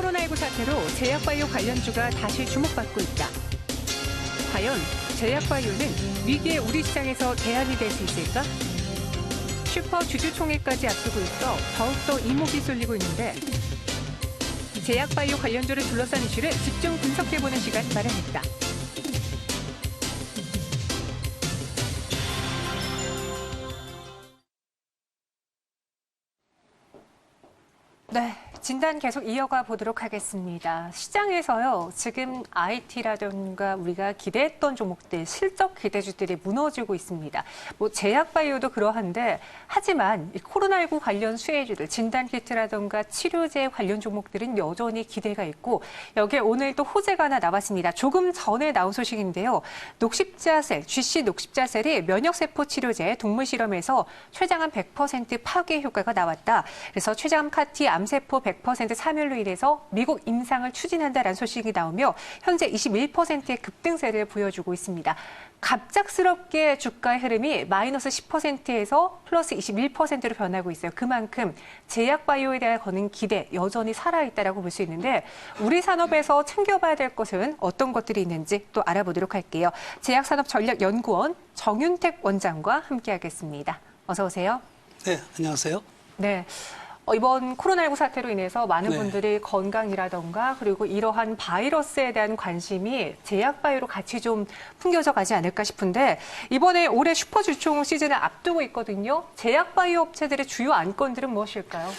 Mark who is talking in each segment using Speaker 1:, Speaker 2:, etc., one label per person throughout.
Speaker 1: 코로나19 사태로 제약바이오 관련주가 다시 주목받고 있다. 과연 제약바이오는 위기의 우리 시장에서 대안이 될 수 있을까? 슈퍼 주주총회까지 앞두고 있어 더욱더 이목이 쏠리고 있는데 제약바이오 관련주를 둘러싼 이슈를 집중 분석해보는 시간 마련했다. 네, 진단 계속 이어가 보도록 하겠습니다. 시장에서요, 지금 IT라든가 우리가 기대했던 종목들, 실적 기대주들이 무너지고 있습니다. 제약바이오도 그러한데, 하지만 이 코로나19 관련 수혜주들, 진단키트라든가 치료제 관련 종목들은 여전히 기대가 있고, 여기에 오늘 또 호재가 하나 나왔습니다. 조금 전에 나온 소식인데요. 녹십자셀, GC 녹십자셀이 면역세포 치료제 동물 실험에서 췌장암 100% 파괴 효과가 나왔다. 그래서 췌장암 CAR-T 암세포 100% 사멸로 인해서 미국 임상을 추진한다라는 소식이 나오며 현재 21%의 급등세를 보여주고 있습니다. 갑작스럽게 주가의 흐름이 마이너스 10%에서 플러스 21%로 변하고 있어요. 그만큼 제약바이오에 대한 거는 기대 여전히 살아있다라고 볼 수 있는데 우리 산업에서 챙겨봐야 될 것은 어떤 것들이 있는지 또 알아보도록 할게요. 제약산업전략연구원 정윤택 원장과 함께하겠습니다. 어서 오세요.
Speaker 2: 네, 안녕하세요.
Speaker 1: 네. 이번 코로나19 사태로 인해서 많은 분들이 건강이라던가 그리고 이러한 바이러스에 대한 관심이 제약바이오로 같이 좀 풍겨져 가지 않을까 싶은데 이번에 올해 슈퍼주총 시즌을 앞두고 있거든요. 제약바이오 업체들의 주요 안건들은 무엇일까요?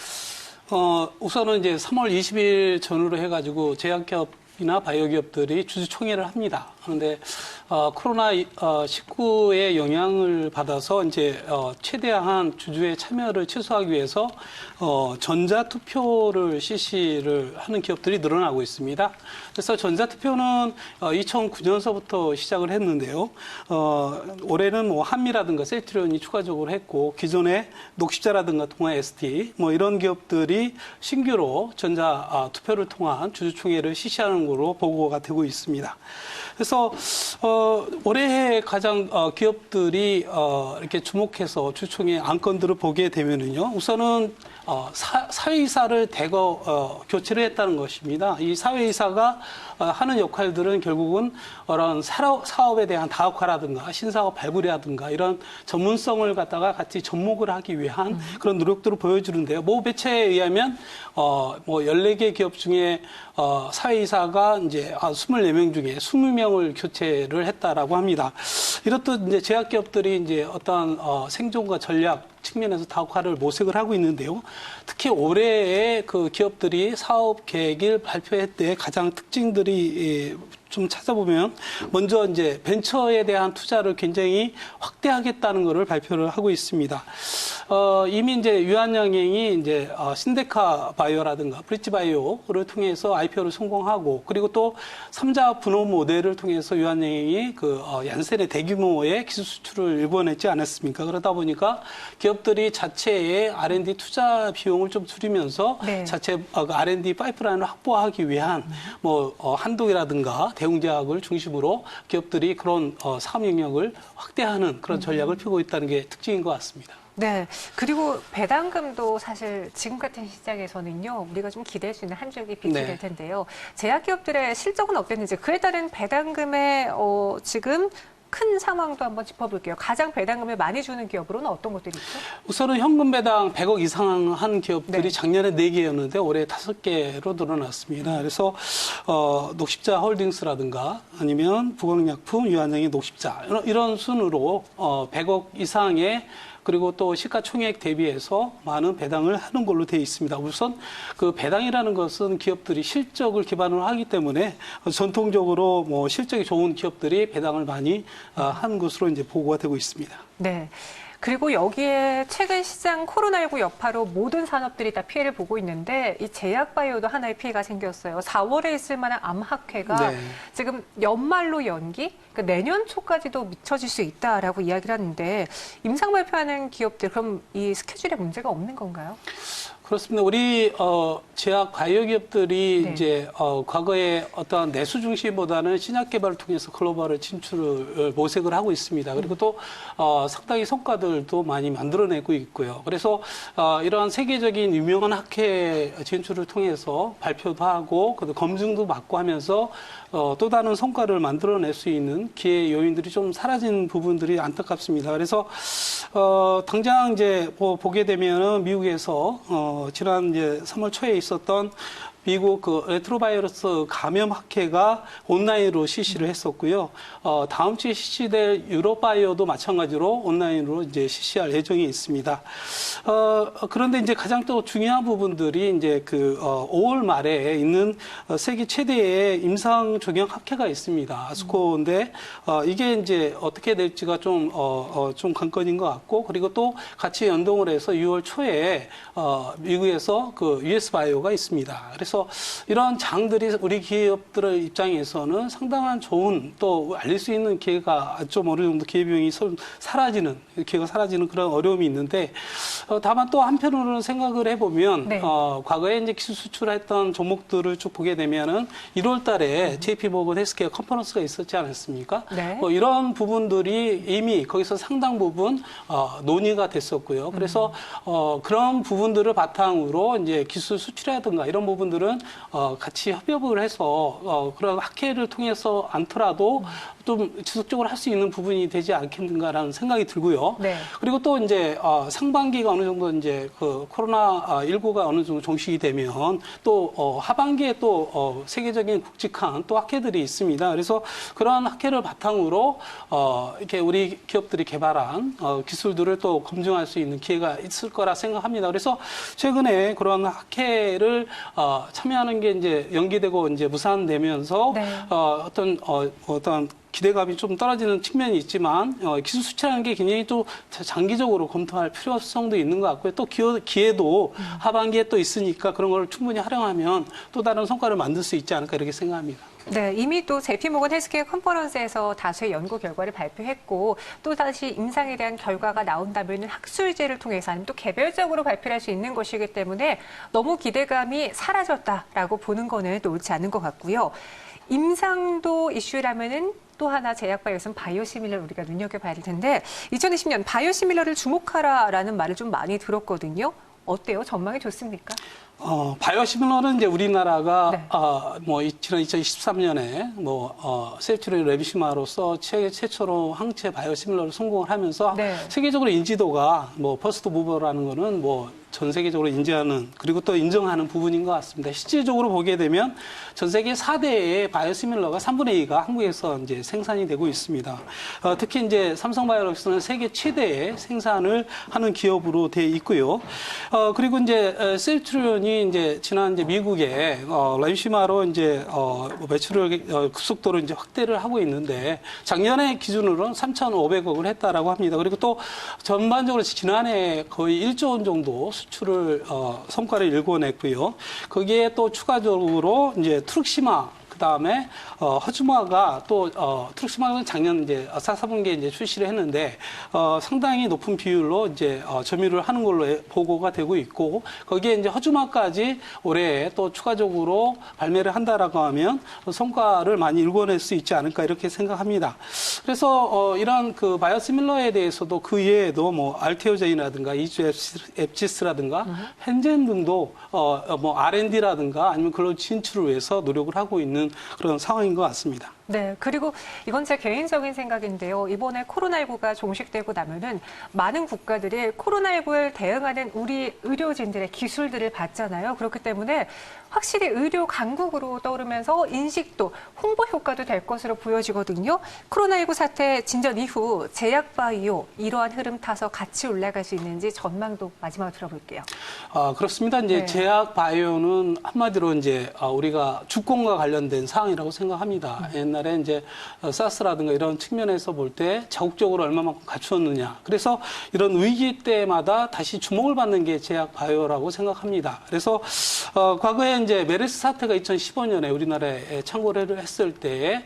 Speaker 2: 우선은 이제 3월 20일 전후로 해가지고 제약기업이나 바이오기업들이 주주총회를 합니다. 그런데 코로나19의 영향을 받아서 이제 최대한 주주의 참여를 최소화하기 위해서 전자투표를 실시를 하는 기업들이 늘어나고 있습니다. 그래서 전자투표는 2009년서부터 시작을 했는데요. 올해는 뭐 한미라든가 셀트리온이 추가적으로 했고 기존의 녹십자라든가 통한 ST 뭐 이런 기업들이 신규로 전자투표를 통한 주주총회를 실시하는 것으로 보고가 되고 있습니다. 그래서 올해 가장 기업들이 이렇게 주목해서 주총의 안건들을 보게 되면은요. 우선은 사회이사를 대거 교체를 했다는 것입니다. 이 사회이사가 하는 역할들은 결국은 그런 사업에 대한 다각화라든가 신사업 발굴이라든가 이런 전문성을 갖다가 같이 접목을 하기 위한 그런 노력들을 보여주는데요. 모 매체에 의하면 뭐 14개 기업 중에 사회이사가 이제 24명 중에 20명을 교체를 했다라고 합니다. 이렇듯 이제 제약기업들이 이제 어떠한 생존과 전략 측면에서 다각화를 모색을 하고 있는데요. 특히 올해의 그 기업들이 사업 계획을 발표할 때 가장 특징들이 좀 찾아보면 먼저 이제 벤처에 대한 투자를 굉장히 확대하겠다는 것을 발표를 하고 있습니다. 이미 이제 유한양행이 이제 신데카 바이오라든가 브릿지 바이오를 통해서 IPO를 성공하고 그리고 또 3자 분호 모델을 통해서 유한양행이 그 얀센의 대규모의 기술 수출을 일궈냈지 않았습니까? 그러다 보니까 기업들이 자체의 R&D 투자 비용을 좀 줄이면서 자체 R&D 파이프라인을 확보하기 위한 뭐 한독이라든가 대웅제약을 중심으로 기업들이 그런 사업 영역을 확대하는 그런 전략을 펴고 있다는 게 특징인 것 같습니다.
Speaker 1: 네. 그리고 배당금도 사실 지금 같은 시장에서는요, 우리가 좀 기대할 수 있는 한쪽이 비치될 텐데요. 제약기업들의 실적은 어땠는지 그에 따른 배당금의 지금 큰 상황도 한번 짚어볼게요. 가장 배당금을 많이 주는 기업으로는 어떤 것들이 있죠?
Speaker 2: 우선은 현금 배당 100억 이상 한 기업들이 작년에 4개였는데 올해 5개로 늘어났습니다. 그래서 녹십자 홀딩스라든가 아니면 부광약품, 유한양행 녹십자 이런 순으로 100억 이상의 그리고 또 시가총액 대비해서 많은 배당을 하는 걸로 되어 있습니다. 우선 그 배당이라는 것은 기업들이 실적을 기반으로 하기 때문에 전통적으로 뭐 실적이 좋은 기업들이 배당을 많이 하는 것으로 이제 보고가 되고 있습니다.
Speaker 1: 네. 그리고 여기에 최근 시장 코로나19 여파로 모든 산업들이 다 피해를 보고 있는데 이 제약바이오도 하나의 피해가 생겼어요. 4월에 있을 만한 암학회가 지금 연말로 연기? 그러니까 내년 초까지도 미쳐질 수 있다라고 이야기를 하는데 임상 발표하는 기업들 그럼 이 스케줄에 문제가 없는 건가요?
Speaker 2: 그렇습니다. 우리 제약 바이오 기업들이
Speaker 1: 네.
Speaker 2: 이제 과거에 어떤 내수 중심보다는 신약 개발을 통해서 글로벌 진출을 모색을 하고 있습니다. 그리고 또 상당히 성과들도 많이 만들어내고 있고요. 그래서 이러한 세계적인 유명한 학회 진출을 통해서 발표도 하고 검증도 받고 하면서 또 다른 성과를 만들어낼 수 있는 기회 요인들이 좀 사라진 부분들이 안타깝습니다. 그래서 당장 이제 보게 되면은 미국에서 지난 이제 3월 초에 있었던 미국 그 레트로바이러스 감염 학회가 온라인으로 실시를 했었고요. 다음 주에 실시될 유로바이오도 마찬가지로 온라인으로 이제 실시할 예정이 있습니다. 그런데 이제 가장 또 중요한 부분들이 이제 그 5월 말에 있는 세계 최대의 임상 조경 학회가 있습니다. 아스코인데 이게 이제 어떻게 될지가 좀 관건인 것 같고, 그리고 또 같이 연동을 해서 6월 초에 미국에서 그 US 바이오가 있습니다. 그래서 이런 장들이 우리 기업들의 입장에서는 상당한 좋은 또 알릴 수 있는 기회가 좀 어느 정도 기회비용이 사라지는 기회가 사라지는 그런 어려움이 있는데, 다만 또 한편으로는 생각을 해보면
Speaker 1: 네.
Speaker 2: 과거에 이제 기술 수출했던 종목들을 쭉 보게 되면은 1월달에 JP 모건 헬스케어 컨퍼런스가 있었지 않았습니까?
Speaker 1: 네.
Speaker 2: 이런 부분들이 이미 거기서 상당 부분 논의가 됐었고요. 그래서 그런 부분들을 바탕으로 이제 기술 수출이라든가 이런 부분들은 같이 협업을 해서 그런 학회를 통해서 않더라도 좀 지속적으로 할 수 있는 부분이 되지 않겠는가라는 생각이 들고요.
Speaker 1: 네.
Speaker 2: 그리고 또 이제 상반기가 어느 정도 이제 그 코로나 19가 어느 정도 종식이 되면 또 하반기에 또 세계적인 굵직한 또 학회들이 있습니다. 그래서 그런 학회를 바탕으로 이렇게 우리 기업들이 개발한 기술들을 또 검증할 수 있는 기회가 있을 거라 생각합니다. 그래서 최근에 그런 학회를 참여하는 게 이제 연기되고 이제 무산되면서
Speaker 1: 네.
Speaker 2: 어떤 기대감이 좀 떨어지는 측면이 있지만 기술 수출하는 게 굉장히 또 장기적으로 검토할 필요성도 있는 것 같고요. 또 기회도 하반기에 또 있으니까 그런 걸 충분히 활용하면 또 다른 성과를 만들 수 있지 않을까 이렇게 생각합니다.
Speaker 1: 네, 이미 또 JP모건 헬스케어 컨퍼런스에서 다수의 연구 결과를 발표했고 또 다시 임상에 대한 결과가 나온다면 학술제를 통해서 아니면 또 개별적으로 발표할 수 있는 것이기 때문에 너무 기대감이 사라졌다라고 보는 거는 또 옳지 않은 것 같고요. 임상도 이슈라면은 또 하나 제약바이오에서는 바이오시밀러를 우리가 눈여겨봐야 할 텐데 2020년 바이오시밀러를 주목하라라는 말을 좀 많이 들었거든요. 어때요? 전망이 좋습니까?
Speaker 2: 바이오시밀러는 이제 우리나라가
Speaker 1: 네.
Speaker 2: 지난 2023년에 셀트리온 레비시마로서 최초로 항체 바이오시밀러를 성공을 하면서
Speaker 1: 네.
Speaker 2: 세계적으로 인지도가 퍼스트 무버라는 거는 전 세계적으로 인지하는 그리고 또 인정하는 부분인 것 같습니다. 실질적으로 보게 되면 전 세계 4대의 바이오시밀러가 3분의 2가 한국에서 이제 생산이 되고 있습니다. 특히 이제 삼성바이오로직스는 세계 최대의 생산을 하는 기업으로 돼 있고요. 그리고 이제 셀트리온이 이제 지난 이제 미국에 레비시마로 이제 매출을 급속도로 이제 확대를 하고 있는데 작년에 기준으로는 3,500억을 했다라고 합니다. 그리고 또 전반적으로 지난해 거의 1조 원 정도 수출을 성과를 일궈냈고요. 거기에 또 추가적으로 이제 트룩시마 그다음에 허즈마가 또 트룩시마는 작년 이제 4분기에 이제 출시를 했는데 상당히 높은 비율로 이제 점유를 하는 걸로 보고가 되고 있고 거기에 이제 허즈마까지 올해 또 추가적으로 발매를 한다라고 하면 성과를 많이 일궈낼 수 있지 않을까 이렇게 생각합니다. 그래서 이런 그 바이오시밀러에 대해서도 그 외에도 알테오제인이라든가 이주 앱지스라든가 펜젠 등도 R&D라든가 아니면 글로벌 진출을 위해서 노력을 하고 있는 그런 상황인 것 같습니다.
Speaker 1: 네, 그리고 이건 제 개인적인 생각인데요. 이번에 코로나19가 종식되고 나면은 많은 국가들이 코로나19에 대응하는 우리 의료진들의 기술들을 받잖아요. 그렇기 때문에 확실히 의료 강국으로 떠오르면서 인식도, 홍보 효과도 될 것으로 보여지거든요. 코로나19 사태 진전 이후 제약바이오 이러한 흐름 타서 같이 올라갈 수 있는지 전망도 마지막으로 들어볼게요.
Speaker 2: 그렇습니다. 이제
Speaker 1: 네.
Speaker 2: 제약바이오는 한마디로 이제 우리가 주권과 관련된 사항이라고 생각합니다. 옛날에 이제 사스라든가 이런 측면에서 볼 때 자국적으로 얼마만큼 갖추었느냐. 그래서 이런 위기 때마다 다시 주목을 받는 게 제약바이오라고 생각합니다. 그래서 과거에 이제 메르스 사태가 2015년에 우리나라에 창궐을 했을 때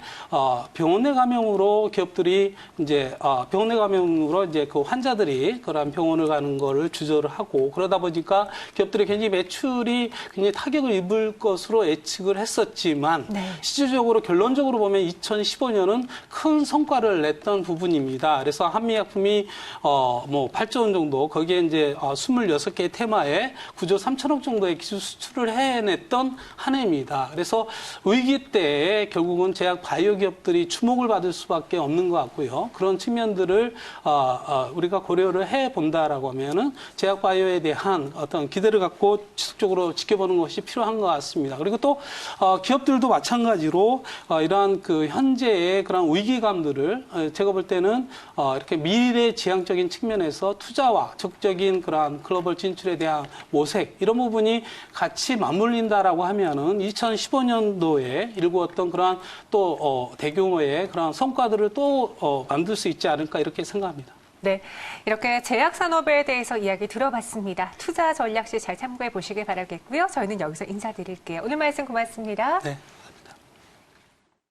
Speaker 2: 병원 내 감염으로 기업들이 이제 병원 내 감염으로 이제 그 환자들이 그런 병원을 가는 거를 주저를 하고 그러다 보니까 기업들이 굉장히 매출이 굉장히 타격을 입을 것으로 예측을 했었지만
Speaker 1: 네.
Speaker 2: 실질적으로 결론적으로 보면 2015년은 큰 성과를 냈던 부분입니다. 그래서 한미약품이 뭐 8조 원 정도 거기에 이제 26개의 테마에 9조 3천억 정도의 기술 수출을 해냈던 한 해입니다. 그래서 위기 때에 결국은 제약 바이오 기업들이 주목을 받을 수밖에 없는 것 같고요. 그런 측면들을 우리가 고려를 해 본다라고 하면은 제약 바이오에 대한 어떤 기대를 갖고 지속적으로 지켜보는 것이 필요한 것 같습니다. 그리고 또 기업들도 마찬가지로 이러한 그 현재의 그런 위기감들을 제가 볼 때는 이렇게 미래지향적인 측면에서 투자와 적극적인 그러한 글로벌 진출에 대한 모색 이런 부분이 같이 맞물린다라고 하면은 2015년도에 일구었던 그러한 또 대규모의 그런 성과들을 또 만들 수 있지 않을까 이렇게 생각합니다.
Speaker 1: 네, 이렇게 제약 산업에 대해서 이야기 들어봤습니다. 투자 전략 시 잘 참고해 보시길 바라겠고요. 저희는 여기서 인사드릴게요. 오늘 말씀 고맙습니다.
Speaker 2: 네.